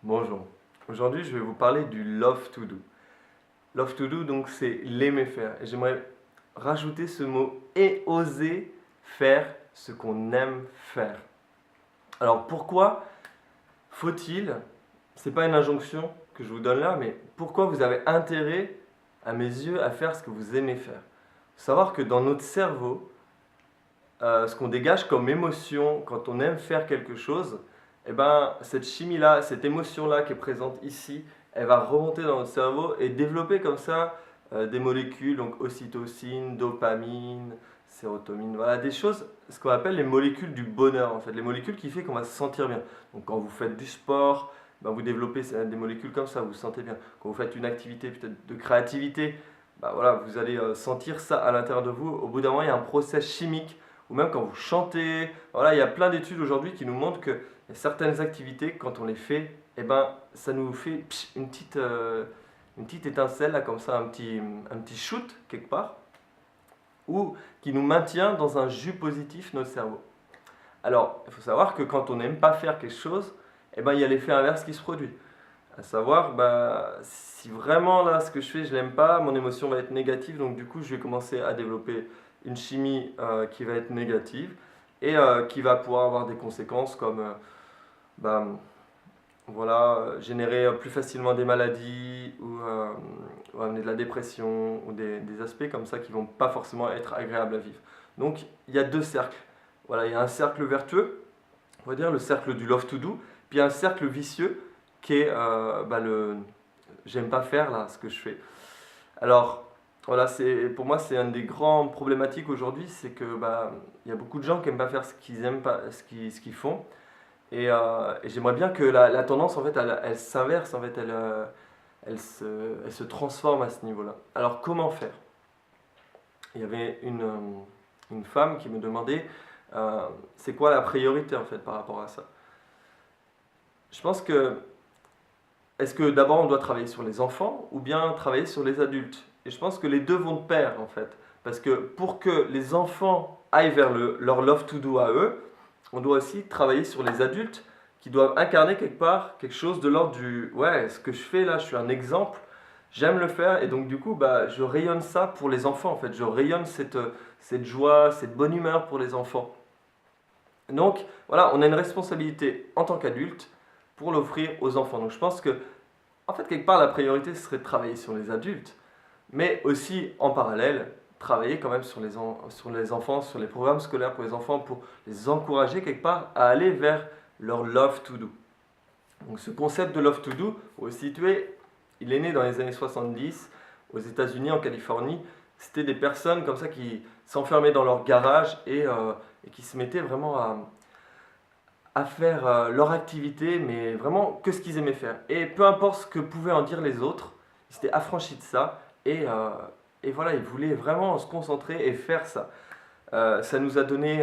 Bonjour, aujourd'hui je vais vous parler du Love to Do. Love to Do, donc c'est l'aimer faire. Et j'aimerais rajouter ce mot et oser faire ce qu'on aime faire. Alors pourquoi faut-il, c'est pas une injonction que je vous donne là, mais pourquoi vous avez intérêt, à mes yeux, à faire ce que vous aimez faire? Faut savoir que dans notre cerveau, ce qu'on dégage comme émotion quand on aime faire quelque chose, eh ben, cette chimie-là, cette émotion-là qui est présente ici, elle va remonter dans notre cerveau et développer comme ça des molécules, donc ocytocine, dopamine, sérotonine, voilà, des choses, ce qu'on appelle les molécules du bonheur en fait, les molécules qui font qu'on va se sentir bien. Donc quand vous faites du sport, ben, vous développez des molécules comme ça, vous vous sentez bien. Quand vous faites une activité peut-être de créativité, ben, voilà, vous allez sentir ça à l'intérieur de vous. Au bout d'un moment, il y a un process chimique ou même quand vous chantez. Voilà, il y a plein d'études aujourd'hui qui nous montrent que certaines activités, quand on les fait, eh ben, ça nous fait une petite étincelle, là, comme ça, un petit shoot quelque part, ou qui nous maintient dans un jus positif notre cerveau. Alors, il faut savoir que quand on n'aime pas faire quelque chose, eh ben, il y a l'effet inverse qui se produit. À savoir, bah, si vraiment là ce que je fais je l'aime pas, mon émotion va être négative, donc du coup je vais commencer à développer une chimie qui va être négative et qui va pouvoir avoir des conséquences comme bah, voilà, générer plus facilement des maladies ou amener de la dépression ou des aspects comme ça qui vont pas forcément être agréables à vivre. Donc il y a deux cercles. Voilà, il y a un cercle vertueux, on va dire le cercle du love to do, puis il y a un cercle vicieux qui est bah, le j'aime pas faire là ce que je fais. Alors voilà, pour moi c'est une des grandes problématiques aujourd'hui, c'est que bah, il y a beaucoup de gens qui aiment pas faire ce qu'ils aiment pas, ce qu'ils font. Et j'aimerais bien que la tendance en fait elle s'inverse, en fait elle se transforme à ce niveau-là. Alors comment faire? Il y avait une femme qui me demandait c'est quoi la priorité en fait par rapport à ça. Je pense que est-ce que d'abord on doit travailler sur les enfants ou bien travailler sur les adultes? Et je pense que les deux vont de pair en fait. Parce que pour que les enfants aillent vers leur love to do à eux, on doit aussi travailler sur les adultes qui doivent incarner quelque part quelque chose de l'ordre du ouais, ce que je fais là, je suis un exemple, j'aime le faire et donc du coup bah, je rayonne ça pour les enfants en fait. Je rayonne cette joie, cette bonne humeur pour les enfants. Donc voilà, on a une responsabilité en tant qu'adulte pour l'offrir aux enfants. Donc je pense que, en fait, quelque part, la priorité ce serait de travailler sur les adultes, mais aussi en parallèle, travailler quand même sur sur les enfants, sur les programmes scolaires pour les enfants, pour les encourager quelque part à aller vers leur love to do. Donc ce concept de love to do, pour le situer, il est né dans les années 70 aux États-Unis, en Californie. C'était des personnes comme ça qui s'enfermaient dans leur garage et qui se mettaient vraiment à faire leur activité, mais vraiment que ce qu'ils aimaient faire. Et peu importe ce que pouvaient en dire les autres, ils s'étaient affranchis de ça et voilà, ils voulaient vraiment se concentrer et faire ça. Ça nous a donné,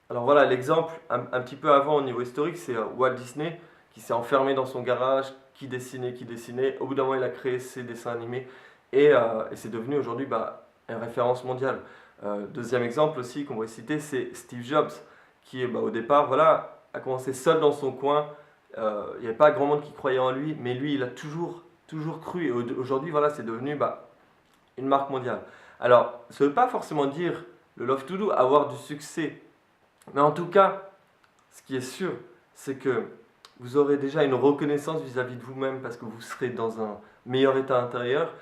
alors voilà, l'exemple un petit peu avant au niveau historique, c'est Walt Disney qui s'est enfermé dans son garage, qui dessinait, qui dessinait. Au bout d'un moment, il a créé ses dessins animés et c'est devenu aujourd'hui bah, une référence mondiale. Deuxième exemple aussi qu'on pourrait citer, c'est Steve Jobs qui bah, au départ, voilà, a commencé seul dans son coin. Il n'y avait pas grand monde qui croyait en lui, mais lui, il a toujours cru. Et aujourd'hui, voilà, c'est devenu bah, une marque mondiale. Alors, ça ne veut pas forcément dire le love to do, avoir du succès. Mais en tout cas, ce qui est sûr, c'est que vous aurez déjà une reconnaissance vis-à-vis de vous-même parce que vous serez dans un meilleur état intérieur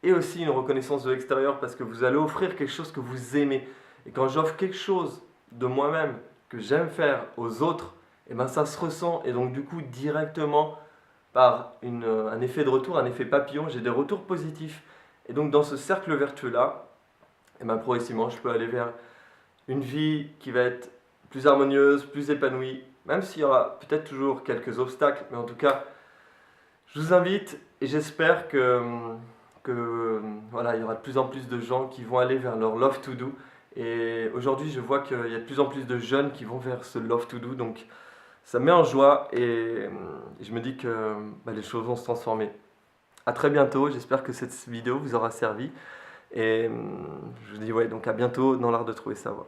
et aussi une reconnaissance de l'extérieur parce que vous allez offrir quelque chose que vous aimez. Et quand j'offre quelque chose de moi-même que j'aime faire aux autres, et ben ça se ressent et donc du coup directement par un effet de retour, un effet papillon, j'ai des retours positifs. Et donc dans ce cercle vertueux-là, et ben progressivement je peux aller vers une vie qui va être plus harmonieuse, plus épanouie, même s'il y aura peut-être toujours quelques obstacles, mais en tout cas, je vous invite et j'espère que voilà, il y aura de plus en plus de gens qui vont aller vers leur love to do. Et aujourd'hui, je vois qu'il y a de plus en plus de jeunes qui vont vers ce love to do, donc ça me met en joie et je me dis que bah, les choses vont se transformer. À très bientôt, j'espère que cette vidéo vous aura servi et je vous dis ouais, donc à bientôt dans l'art de trouver sa voie.